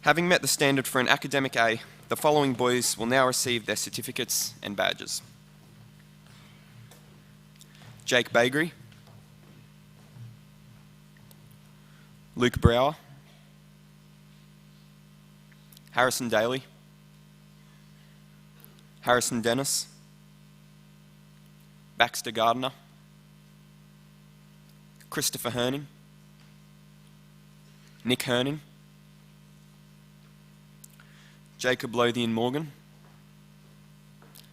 Having met the standard for an academic A, the following boys will now receive their certificates and badges. Jake Bagri, Luke Brower, Harrison Daly, Harrison Dennis, Baxter Gardner, Christopher Herning, Nick Herning, Jacob Lothian Morgan,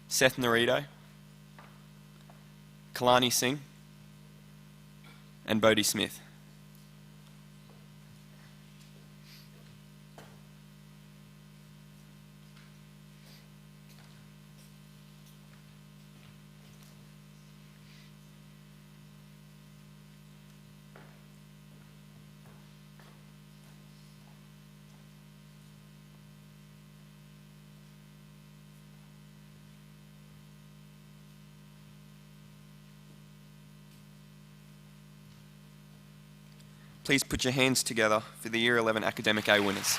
Seth Narito, Kalani Singh, and Bodie Smith. Please put your hands together for the Year 11 Academic A winners.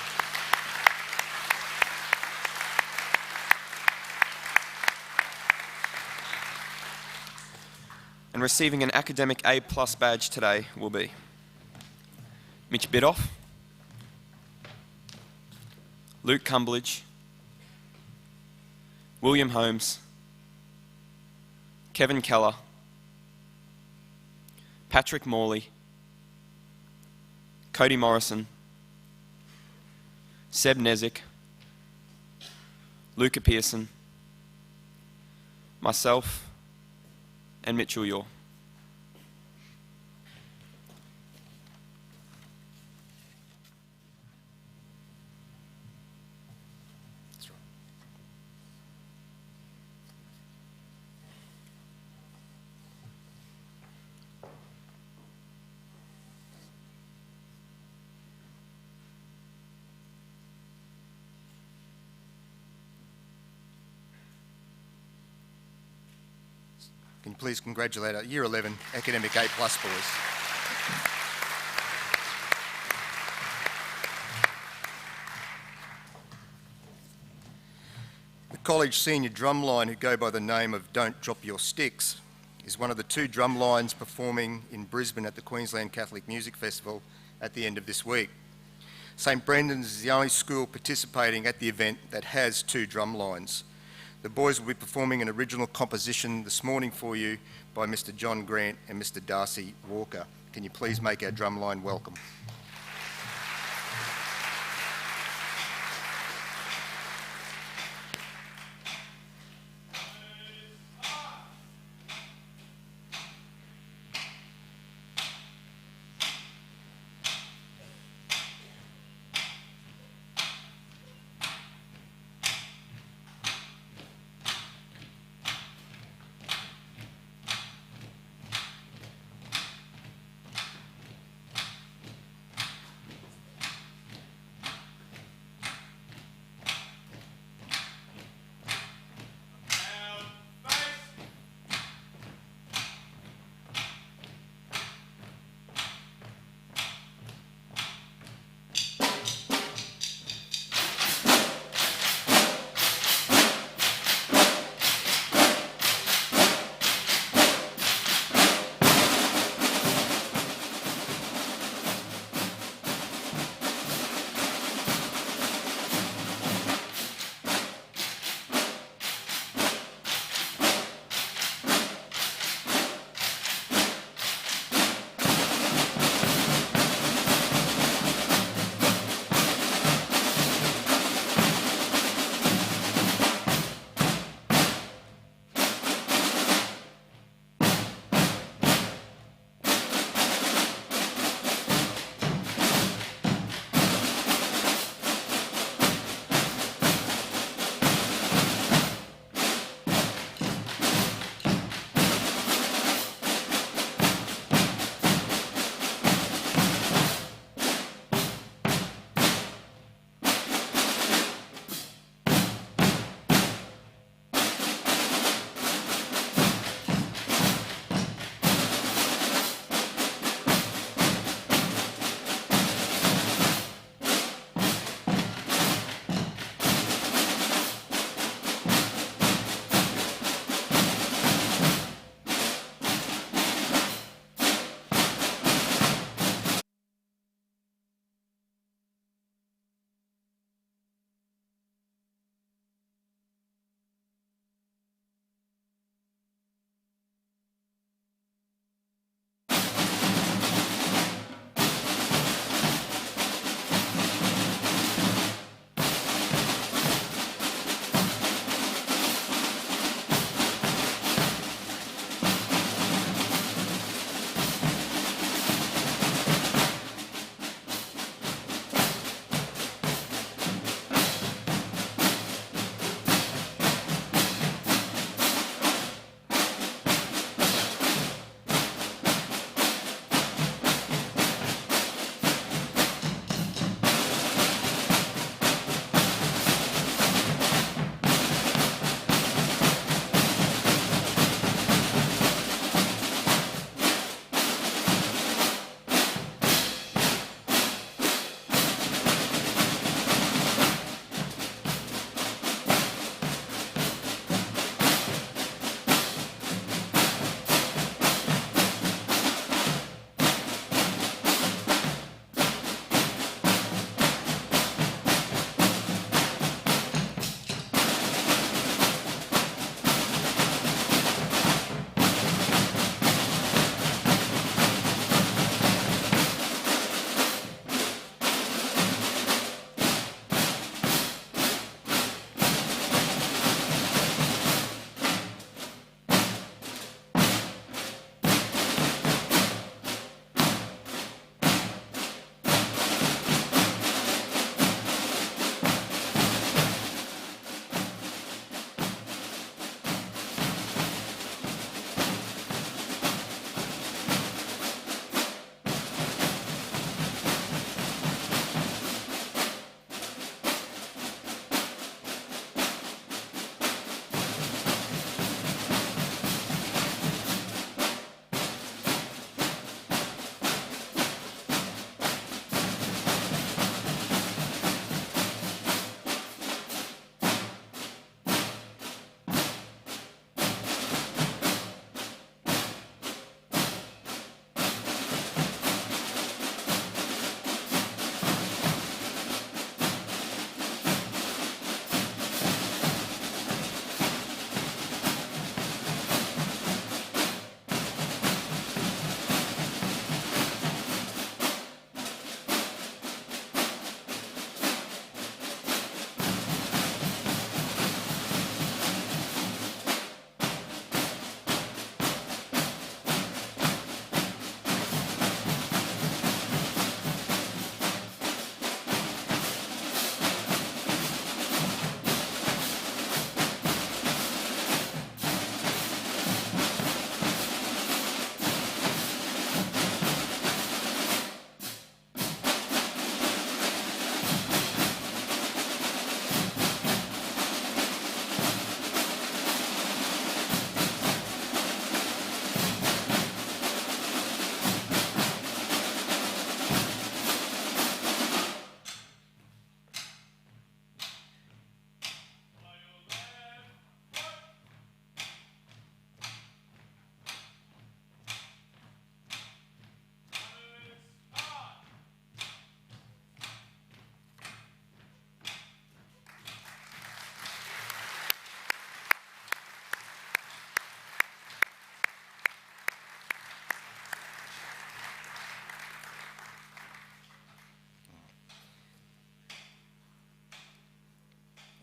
And receiving an Academic A+ badge today will be Mitch Bidoff, Luke Cumberledge, William Holmes, Kevin Keller, Patrick Morley, Cody Morrison, Seb Nezik, Luca Pearson, myself, and Mitchell Yor. Can you please congratulate our Year 11 Academic A+ boys. The college senior drumline, who go by the name of Don't Drop Your Sticks, is one of the 2 drum lines performing in Brisbane at the Queensland Catholic Music Festival at the end of this week. St Brendan's is the only school participating at the event that has 2 drum lines. The boys will be performing an original composition this morning for you by Mr. John Grant and Mr. Darcy Walker. Can you please make our drumline welcome?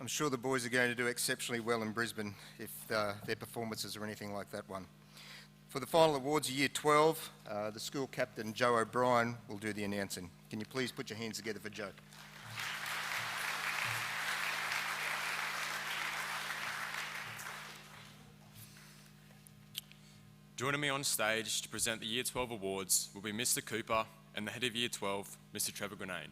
sure the boys are going to do exceptionally well in Brisbane if their performances are anything like that one. For the final awards of Year 12, the school captain, Joe O'Brien, will do the announcing. Can you please put your hands together for Joe? Joining me on stage to present the Year 12 awards will be Mr. Cooper and the head of Year 12, Mr. Trevor Grenane.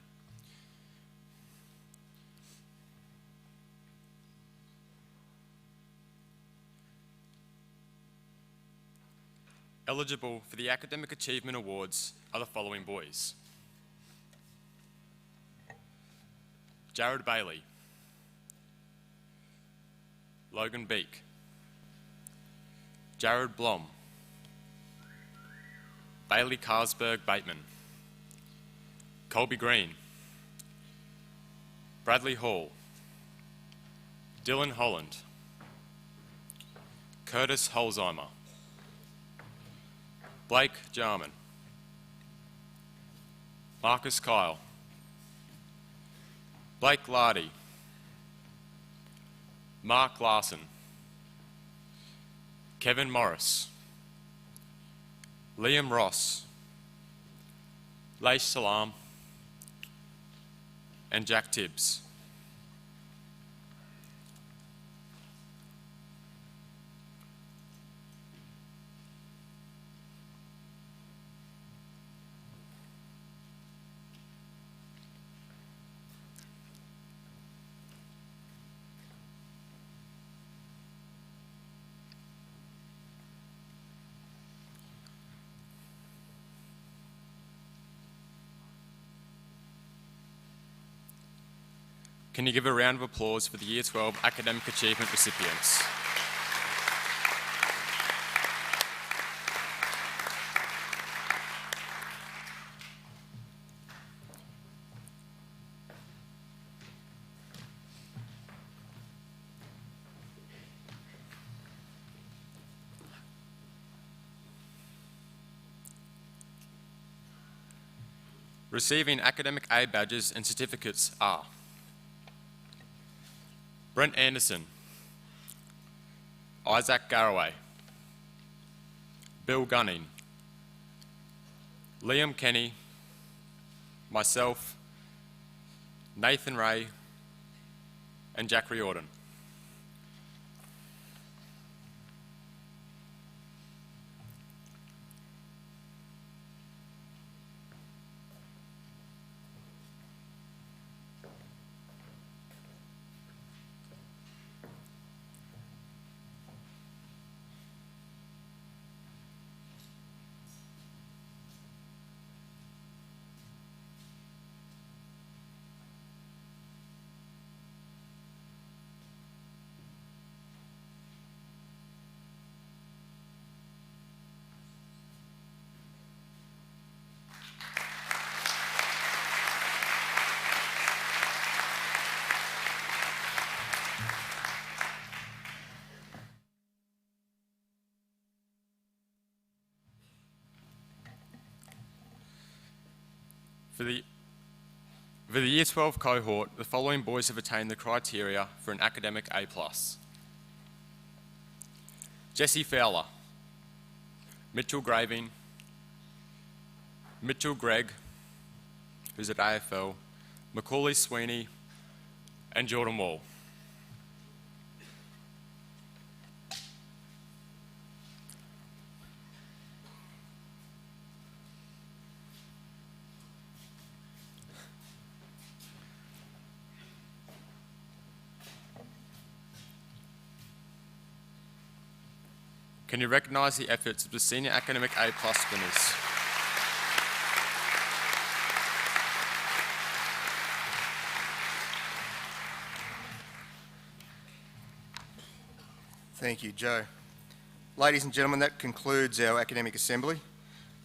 Eligible for the Academic Achievement Awards are the following boys: Jared Bailey, Logan Beek, Jared Blom, Bailey Carsberg Bateman, Colby Green, Bradley Hall, Dylan Holland, Curtis Holzheimer, Blake Jarman, Marcus Kyle, Blake Lardy, Mark Larson, Kevin Morris, Liam Ross, Lace Salam, and Jack Tibbs. Can you give a round of applause for the Year 12 Academic Achievement recipients? Receiving academic A badges and certificates are Brent Anderson, Isaac Garraway, Bill Gunning, Liam Kenny, myself, Nathan Ray, and Jack Riordan. For the Year 12 cohort, the following boys have attained the criteria for an academic A+. Jesse Fowler, Mitchell Graving, Mitchell Gregg, who's at AFL, Macaulay Sweeney, and Jordan Wall. Can you recognise the efforts of the Senior Academic A+ winners? Thank you, Joe. Ladies and gentlemen, that concludes our academic assembly.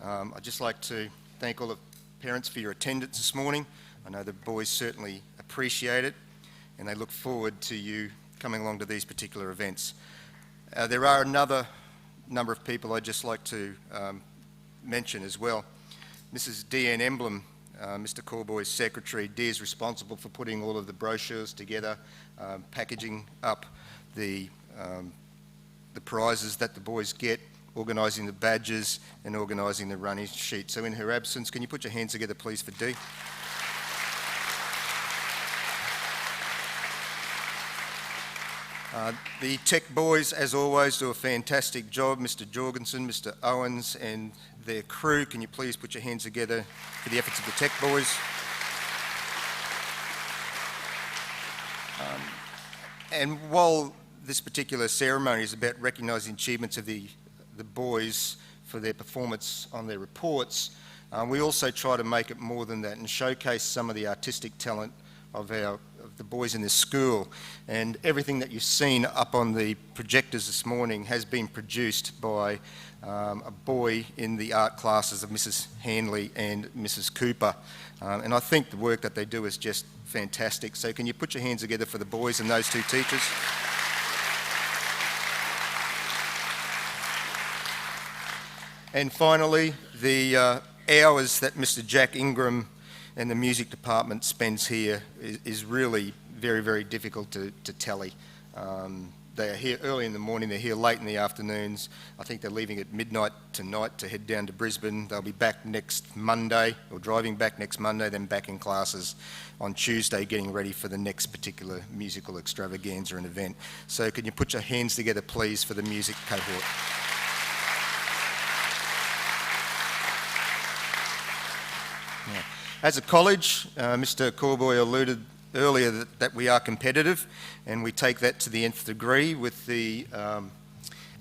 I'd just like to thank all the parents for your attendance this morning. I know the boys certainly appreciate it, and they look forward to you coming along to these particular events. There are another number of people I'd just like to mention as well. Mrs. Deanne Emblem Mr. Corboy's secretary. Dee's responsible for putting all of the brochures together, packaging up the prizes that the boys get, organising the badges and organising the running sheet. So in her absence, can you put your hands together please for Dee? The tech boys, as always, do a fantastic job. Mr. Jorgensen, Mr. Owens and their crew, can you please put your hands together for the efforts of the tech boys? And while this particular ceremony is about recognising achievements of the boys for their performance on their reports, we also try to make it more than that and showcase some of the artistic talent of the boys in this school. And everything that you've seen up on the projectors this morning has been produced by a boy in the art classes of Mrs. Hanley and Mrs. Cooper. And I think the work that they do is just fantastic. So can you put your hands together for the boys and those two teachers? And finally, the hours that Mr. Jack Ingram and the music department spends here is really very, very difficult to tally. They are here early in the morning, they're here late in the afternoons. I think they're leaving at midnight tonight to head down to Brisbane. They'll be back next Monday, or driving back next Monday, then back in classes on Tuesday, getting ready for the next particular musical extravaganza and event. So can you put your hands together, please, for the music cohort? Yeah. As a college, Mr. Corboy alluded earlier that we are competitive, and we take that to the nth degree with the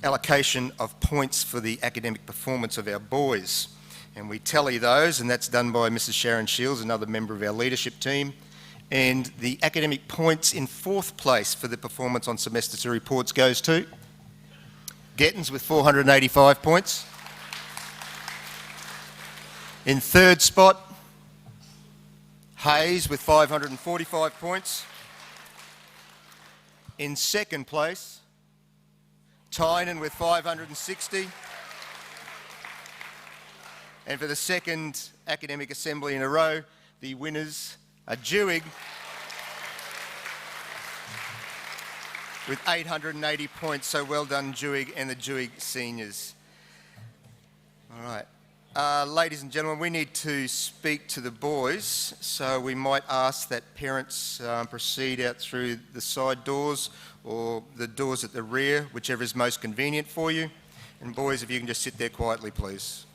allocation of points for the academic performance of our boys. And we tally those, and that's done by Mrs. Sharon Shields, another member of our leadership team. And the academic points in fourth place for the performance on semester 2 reports goes to Gettins with 485 points. In third spot, Hayes with 545 points. In second place, Tynan with 560. And for the second academic assembly in a row, the winners are Dewig with 880 points. So well done, Dewig and the Dewig seniors. All right. Ladies and gentlemen, we need to speak to the boys, so we might ask that parents proceed out through the side doors or the doors at the rear, whichever is most convenient for you. And boys, if you can just sit there quietly, please.